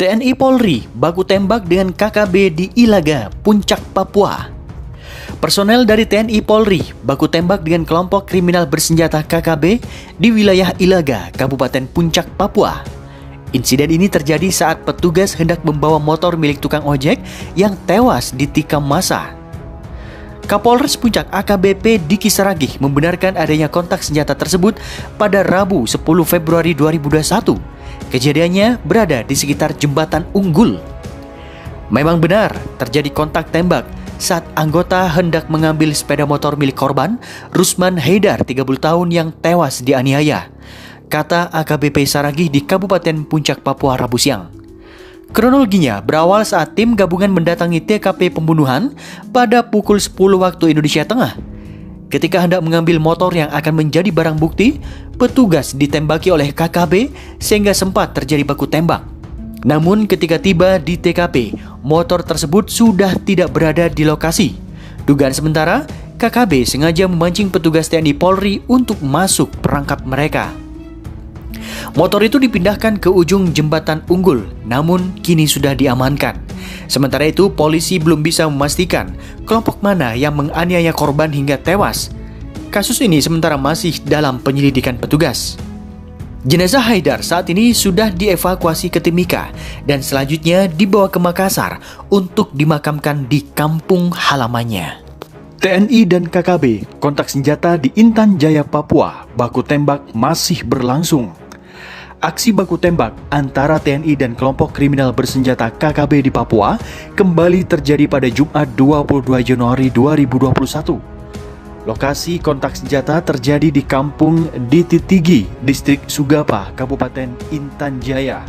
TNI Polri baku tembak dengan KKB di Ilaga, Puncak, Papua. Personel dari TNI Polri baku tembak dengan kelompok kriminal bersenjata KKB di wilayah Ilaga, Kabupaten Puncak, Papua. Insiden ini terjadi saat petugas hendak membawa motor milik tukang ojek yang tewas ditikam massa. Kapolres Puncak AKBP Diki Saragih membenarkan adanya kontak senjata tersebut pada Rabu 10 Februari 2021. Kejadiannya berada di sekitar Jembatan Unggul. Memang benar terjadi kontak tembak saat anggota hendak mengambil sepeda motor milik korban, Rusman Haidar, 30 tahun yang tewas dianiaya, kata AKBP Saragih di Kabupaten Puncak, Papua Rabu siang. Kronologinya berawal saat tim gabungan mendatangi TKP pembunuhan pada pukul 10 waktu Indonesia Tengah. Ketika hendak mengambil motor yang akan menjadi barang bukti, petugas ditembaki oleh KKB sehingga sempat terjadi baku tembak. Namun ketika tiba di TKP, motor tersebut sudah tidak berada di lokasi. Dugaan sementara, KKB sengaja memancing petugas TNI Polri untuk masuk perangkap mereka. Motor itu dipindahkan ke ujung Jembatan Unggul, namun kini sudah diamankan. Sementara itu, polisi belum bisa memastikan kelompok mana yang menganiaya korban hingga tewas. Kasus ini sementara masih dalam penyelidikan petugas. Jenazah Haidar saat ini sudah dievakuasi ke Timika dan selanjutnya dibawa ke Makassar untuk dimakamkan di kampung halamannya. TNI dan KKB kontak senjata di Intan Jaya, Papua. Baku tembak masih berlangsung. Aksi baku tembak antara TNI dan kelompok kriminal bersenjata KKB di Papua kembali terjadi pada Jumat 22 Januari 2021. Lokasi kontak senjata terjadi di Kampung Dititigi, Distrik Sugapa, Kabupaten Intan Jaya.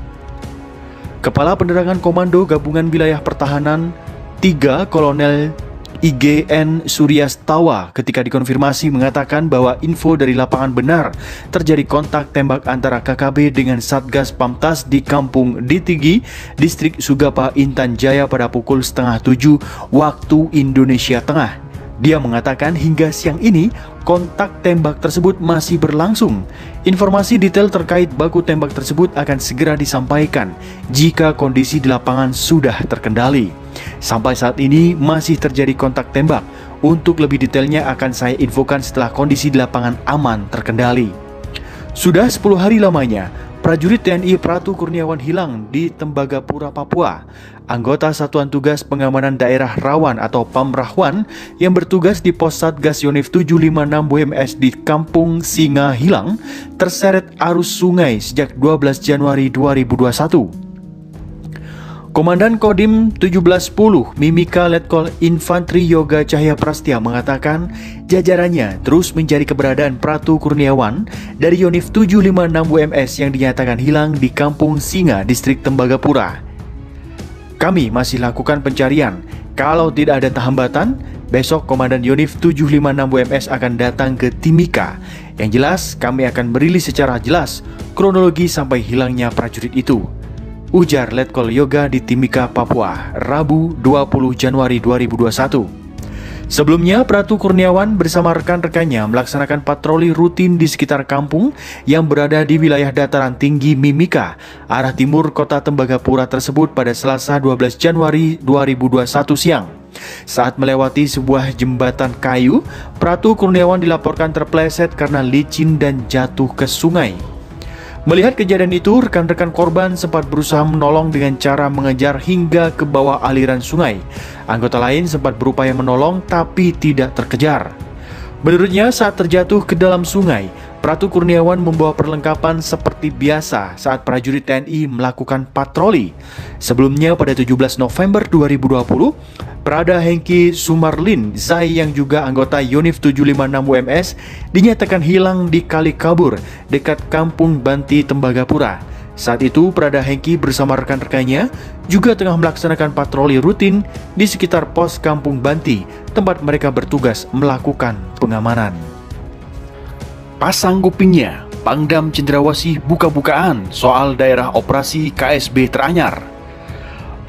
Kepala Penerangan Komando Gabungan Wilayah Pertahanan 3 Kolonel IGN Suryastawa ketika dikonfirmasi mengatakan bahwa info dari lapangan benar terjadi kontak tembak antara KKB dengan Satgas Pamtas di Kampung Ditigi, Distrik Sugapa, Intan Jaya pada pukul 6:30 waktu Indonesia Tengah. Dia mengatakan hingga siang ini kontak tembak tersebut masih berlangsung. Informasi detail terkait baku tembak tersebut akan segera disampaikan jika kondisi di lapangan sudah terkendali. Sampai saat ini masih terjadi kontak tembak. Untuk lebih detailnya akan saya infokan setelah kondisi di lapangan aman terkendali. Sudah 10 hari lamanya prajurit TNI Pratu Kurniawan hilang di Tembagapura, Papua. Anggota Satuan Tugas Pengamanan Daerah Rawan atau Pamrahwan yang bertugas di Pos Satgas Yonif 756 WMS di Kampung Singa hilang terseret arus sungai sejak 12 Januari 2021. Komandan Kodim 1710 Mimika Letkol Infantri Yoga Cahya Prastia mengatakan jajarannya terus mencari keberadaan Pratu Kurniawan dari Yonif 756 WMS yang dinyatakan hilang di Kampung Singa, Distrik Tembagapura. Kami masih lakukan pencarian. Kalau tidak ada hambatan, besok Komandan Yonif 756 WMS akan datang ke Timika. Yang jelas, kami akan merilis secara jelas kronologi sampai hilangnya prajurit itu, ujar Letkol Yoga di Timika, Papua, Rabu 20 Januari 2021. Sebelumnya, Pratu Kurniawan bersama rekan-rekannya melaksanakan patroli rutin di sekitar kampung yang berada di wilayah dataran tinggi Mimika, arah timur kota Tembagapura tersebut pada Selasa 12 Januari 2021 siang. Saat melewati sebuah jembatan kayu, Pratu Kurniawan dilaporkan terpleset karena licin dan jatuh ke sungai. Melihat kejadian itu, rekan-rekan korban sempat berusaha menolong dengan cara mengejar hingga ke bawah aliran sungai. Anggota lain sempat berupaya menolong tapi tidak terkejar. Menurutnya, saat terjatuh ke dalam sungai, Pratu Kurniawan membawa perlengkapan seperti biasa saat prajurit TNI melakukan patroli. Sebelumnya pada 17 November 2020, Prada Hengki Sumarlin Zai yang juga anggota Yonif 756 WMS dinyatakan hilang di Kali Kabur dekat Kampung Banti, Tembagapura. Saat itu Prada Hengki bersama rekan-rekannya juga tengah melaksanakan patroli rutin di sekitar pos Kampung Banti, tempat mereka bertugas melakukan pengamanan. Pasang kupingnya, Pangdam Cendrawasih buka-bukaan soal daerah operasi KSB teranyar.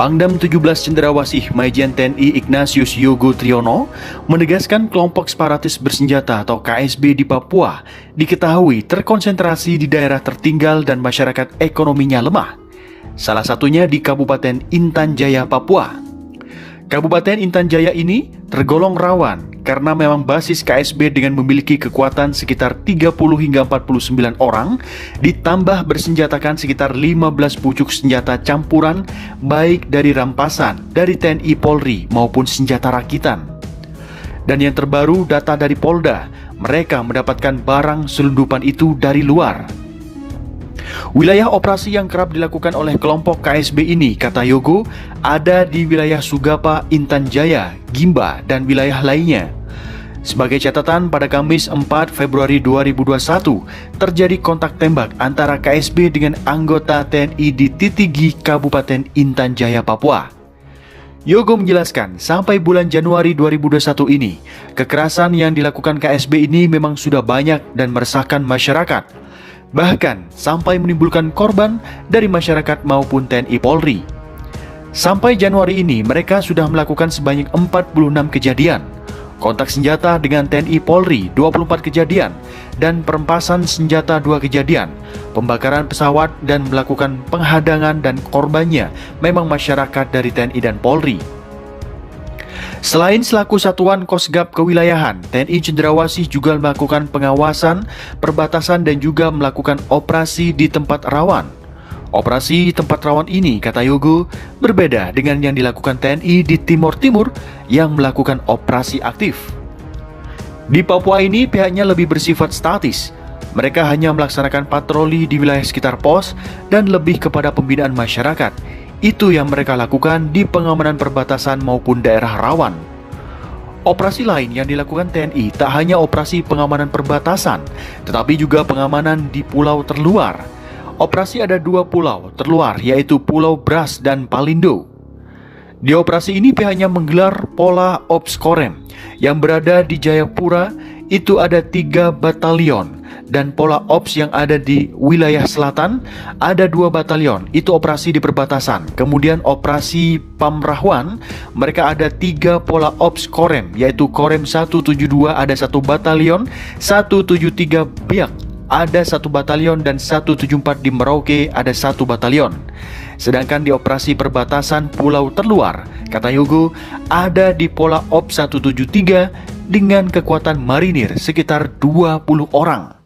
Pangdam 17 Cendrawasih Majen TNI Ignatius Yogo Triyono menegaskan kelompok separatis bersenjata atau KSB di Papua diketahui terkonsentrasi di daerah tertinggal dan masyarakat ekonominya lemah. salah satunya di Kabupaten Intan Jaya, Papua. Kabupaten Intan Jaya ini tergolong rawan karena memang basis KSB dengan memiliki kekuatan sekitar 30 hingga 49 orang, ditambah bersenjatakan sekitar 15 pucuk senjata campuran baik dari rampasan, dari TNI Polri maupun senjata rakitan. Dan yang terbaru data dari Polda, mereka mendapatkan barang selundupan itu dari luar. Wilayah operasi yang kerap dilakukan oleh kelompok KSB ini, kata Yogo, ada di wilayah Sugapa, Intan Jaya, Gimba, dan wilayah lainnya. Sebagai catatan, pada Kamis 4 Februari 2021, terjadi kontak tembak antara KSB dengan anggota TNI di Titigi, Kabupaten Intan Jaya, Papua. Yogo menjelaskan, sampai bulan Januari 2021 ini, kekerasan yang dilakukan KSB ini memang sudah banyak dan meresahkan masyarakat. Bahkan sampai menimbulkan korban dari masyarakat maupun TNI Polri. Sampai Januari ini mereka sudah melakukan sebanyak 46 kejadian, kontak senjata dengan TNI Polri 24 kejadian, dan perempasan senjata 2 kejadian, pembakaran pesawat dan melakukan penghadangan, dan korbannya memang masyarakat dari TNI dan Polri. Selain selaku satuan Kosgab kewilayahan, TNI Cendrawasih juga melakukan pengawasan, perbatasan, dan juga melakukan operasi di tempat rawan. Operasi di tempat rawan ini, kata Yogo, berbeda dengan yang dilakukan TNI di Timur Timur yang melakukan operasi aktif. Di Papua ini pihaknya lebih bersifat statis. Mereka hanya melaksanakan patroli di wilayah sekitar pos dan lebih kepada pembinaan masyarakat. Itu yang mereka lakukan di pengamanan perbatasan maupun daerah rawan. Operasi lain yang dilakukan TNI tak hanya operasi pengamanan perbatasan, tetapi juga pengamanan di pulau terluar. Operasi ada 2 pulau terluar, yaitu Pulau Bras dan Palindo. Di operasi ini pihaknya menggelar Pola Ops Korem yang berada di Jayapura, itu ada 3 batalion, dan Pola Ops yang ada di wilayah selatan ada 2 batalion, itu operasi di perbatasan. Kemudian operasi Pamrahwan, mereka ada 3 Pola Ops Korem, yaitu Korem 172 ada 1 batalion, 173 Biak ada 1 batalion, dan 174 di Merauke ada 1 batalion. Sedangkan di operasi perbatasan pulau terluar, kata Yogo, ada di Pola Ops 173 dengan kekuatan marinir sekitar 20 orang.